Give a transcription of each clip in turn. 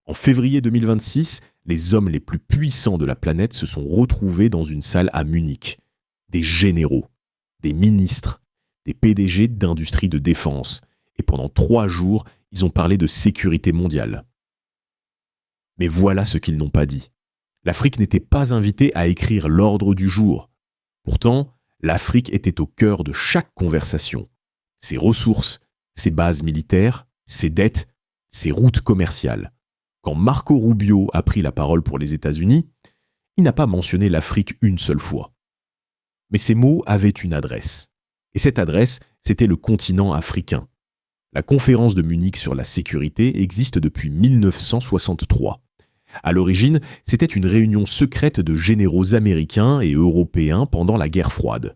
En février 2026, les hommes les plus puissants de la planète se sont retrouvés dans une salle à Munich. Des généraux, des ministres, des PDG d'industries de défense. Et pendant 3 jours, ils ont parlé de sécurité mondiale. Mais voilà ce qu'ils n'ont pas dit. L'Afrique n'était pas invitée à écrire l'ordre du jour. Pourtant, l'Afrique était au cœur de chaque conversation. Ses ressources, ses bases militaires, ses dettes, ses routes commerciales. Quand Marco Rubio a pris la parole pour les États-Unis, il n'a pas mentionné l'Afrique une seule fois. Mais ces mots avaient une adresse. Et cette adresse, c'était le continent africain. La conférence de Munich sur la sécurité existe depuis 1963. À l'origine, c'était une réunion secrète de généraux américains et européens pendant la guerre froide.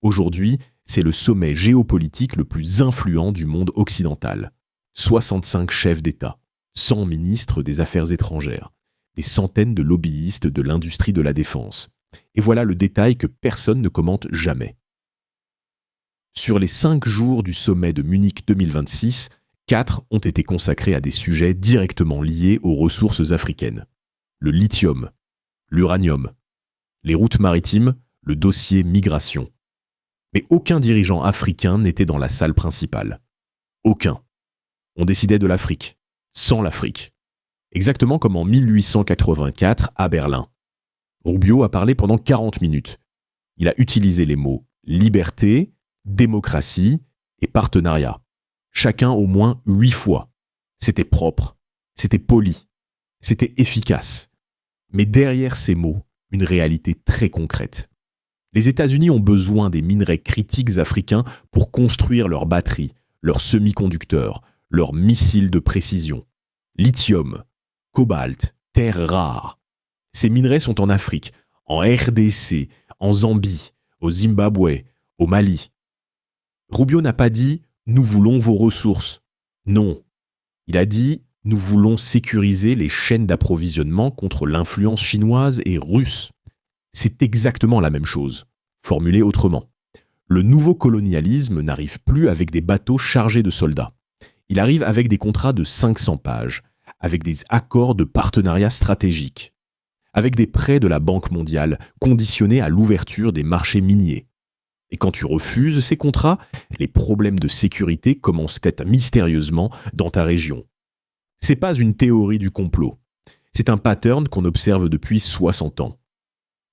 Aujourd'hui, c'est le sommet géopolitique le plus influent du monde occidental. 65 chefs d'État, 100 ministres des Affaires étrangères, des centaines de lobbyistes de l'industrie de la défense. Et voilà le détail que personne ne commente jamais. Sur les 5 jours du sommet de Munich 2026, 4 ont été consacrés à des sujets directement liés aux ressources africaines. Le lithium, l'uranium, les routes maritimes, le dossier migration. Mais aucun dirigeant africain n'était dans la salle principale. Aucun. On décidait de l'Afrique, sans l'Afrique. Exactement comme en 1884 à Berlin. Rubio a parlé pendant 40 minutes. Il a utilisé les mots « liberté », démocratie et partenariat. Chacun au moins 8 fois. C'était propre, c'était poli, c'était efficace. Mais derrière ces mots, une réalité très concrète. Les États-Unis ont besoin des minerais critiques africains pour construire leurs batteries, leurs semi-conducteurs, leurs missiles de précision. Lithium, cobalt, terres rares. Ces minerais sont en Afrique, en RDC, en Zambie, au Zimbabwe, au Mali. Rubio n'a pas dit « nous voulons vos ressources ». Non. Il a dit « nous voulons sécuriser les chaînes d'approvisionnement contre l'influence chinoise et russe ». C'est exactement la même chose, formulé autrement. Le nouveau colonialisme n'arrive plus avec des bateaux chargés de soldats. Il arrive avec des contrats de 500 pages, avec des accords de partenariat stratégique, avec des prêts de la Banque mondiale conditionnés à l'ouverture des marchés miniers. Et quand tu refuses ces contrats, les problèmes de sécurité commencent à être mystérieusement dans ta région. C'est pas une théorie du complot. C'est un pattern qu'on observe depuis 60 ans.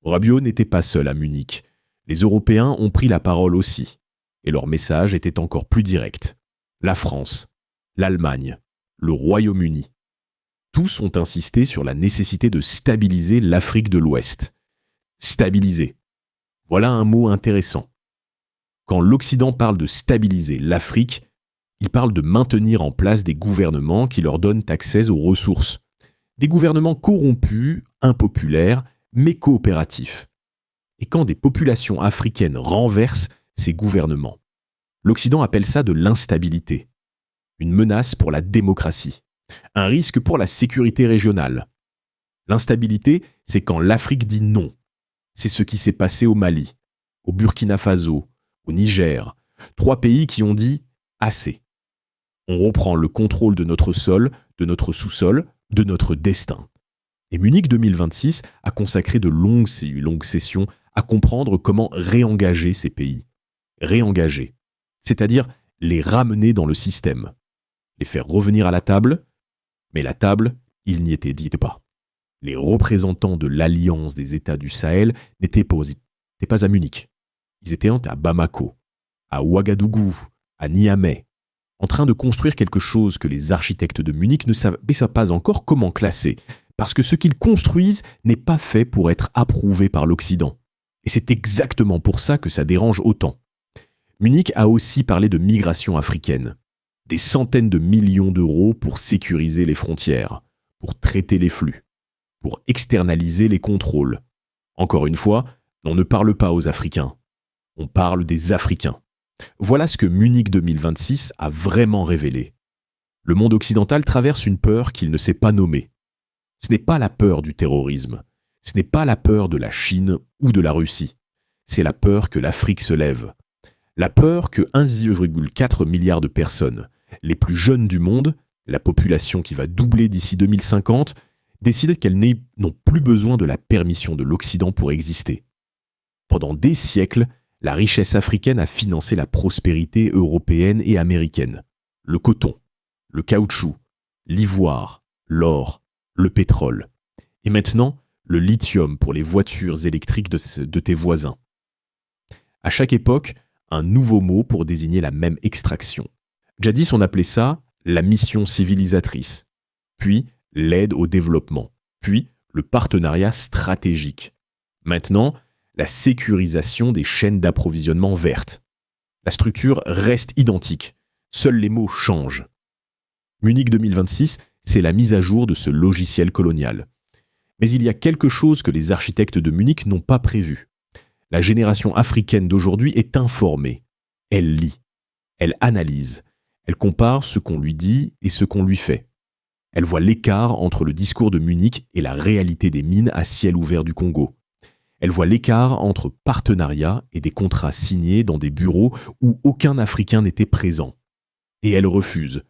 Rubio n'était pas seul à Munich. Les Européens ont pris la parole aussi. Et leur message était encore plus direct. La France, l'Allemagne, le Royaume-Uni. Tous ont insisté sur la nécessité de stabiliser l'Afrique de l'Ouest. Stabiliser. Voilà un mot intéressant. Quand l'Occident parle de stabiliser l'Afrique, il parle de maintenir en place des gouvernements qui leur donnent accès aux ressources. Des gouvernements corrompus, impopulaires, mais coopératifs. Et quand des populations africaines renversent ces gouvernements, l'Occident appelle ça de l'instabilité. Une menace pour la démocratie. Un risque pour la sécurité régionale. L'instabilité, c'est quand l'Afrique dit non. C'est ce qui s'est passé au Mali, au Burkina Faso, au Niger, 3 pays qui ont dit « assez ». On reprend le contrôle de notre sol, de notre sous-sol, de notre destin. Et Munich 2026 a consacré de longues sessions à comprendre comment réengager ces pays. Réengager, c'est-à-dire les ramener dans le système. Les faire revenir à la table, mais la table, ils n'y étaient pas. Les représentants de l'Alliance des États du Sahel n'étaient pas à Munich. Ils étaient à Bamako, à Ouagadougou, à Niamey, en train de construire quelque chose que les architectes de Munich ne savent pas encore comment classer, parce que ce qu'ils construisent n'est pas fait pour être approuvé par l'Occident. Et c'est exactement pour ça que ça dérange autant. Munich a aussi parlé de migration africaine. Des centaines de millions d'euros pour sécuriser les frontières, pour traiter les flux, pour externaliser les contrôles. Encore une fois, on ne parle pas aux Africains. On parle des Africains. Voilà ce que Munich 2026 a vraiment révélé. Le monde occidental traverse une peur qu'il ne sait pas nommer. Ce n'est pas la peur du terrorisme. Ce n'est pas la peur de la Chine ou de la Russie. C'est la peur que l'Afrique se lève. La peur que 1,4 milliard de personnes, les plus jeunes du monde, la population qui va doubler d'ici 2050, décidaient qu'elles n'ont plus besoin de la permission de l'Occident pour exister. Pendant des siècles, la richesse africaine a financé la prospérité européenne et américaine. Le coton, le caoutchouc, l'ivoire, l'or, le pétrole. Et maintenant, le lithium pour les voitures électriques de tes voisins. À chaque époque, un nouveau mot pour désigner la même extraction. Jadis, on appelait ça la mission civilisatrice, puis l'aide au développement, puis le partenariat stratégique. Maintenant, la sécurisation des chaînes d'approvisionnement vertes. La structure reste identique, seuls les mots changent. Munich 2026, c'est la mise à jour de ce logiciel colonial. Mais il y a quelque chose que les architectes de Munich n'ont pas prévu. La génération africaine d'aujourd'hui est informée. Elle lit, elle analyse, elle compare ce qu'on lui dit et ce qu'on lui fait. Elle voit l'écart entre le discours de Munich et la réalité des mines à ciel ouvert du Congo. Elle voit l'écart entre partenariat et des contrats signés dans des bureaux où aucun Africain n'était présent. Et elle refuse.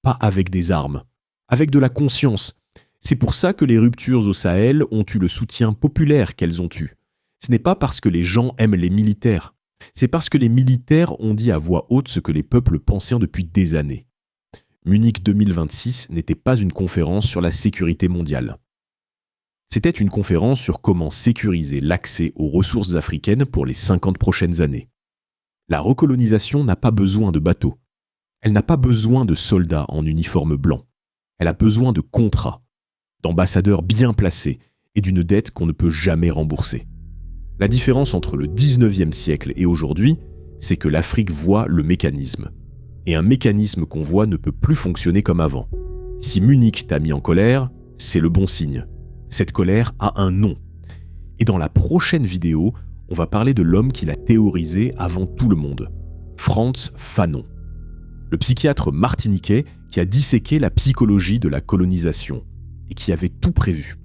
Pas avec des armes, avec de la conscience. C'est pour ça que les ruptures au Sahel ont eu le soutien populaire qu'elles ont eu. Ce n'est pas parce que les gens aiment les militaires. C'est parce que les militaires ont dit à voix haute ce que les peuples pensaient depuis des années. Munich 2026 n'était pas une conférence sur la sécurité mondiale. C'était une conférence sur comment sécuriser l'accès aux ressources africaines pour les 50 prochaines années. La recolonisation n'a pas besoin de bateaux. Elle n'a pas besoin de soldats en uniforme blanc. Elle a besoin de contrats, d'ambassadeurs bien placés et d'une dette qu'on ne peut jamais rembourser. La différence entre le 19e siècle et aujourd'hui, c'est que l'Afrique voit le mécanisme. Et un mécanisme qu'on voit ne peut plus fonctionner comme avant. Si Munich t'a mis en colère, c'est le bon signe. Cette colère a un nom. Et dans la prochaine vidéo, on va parler de l'homme qui l'a théorisé avant tout le monde, Frantz Fanon. Le psychiatre martiniquais qui a disséqué la psychologie de la colonisation et qui avait tout prévu.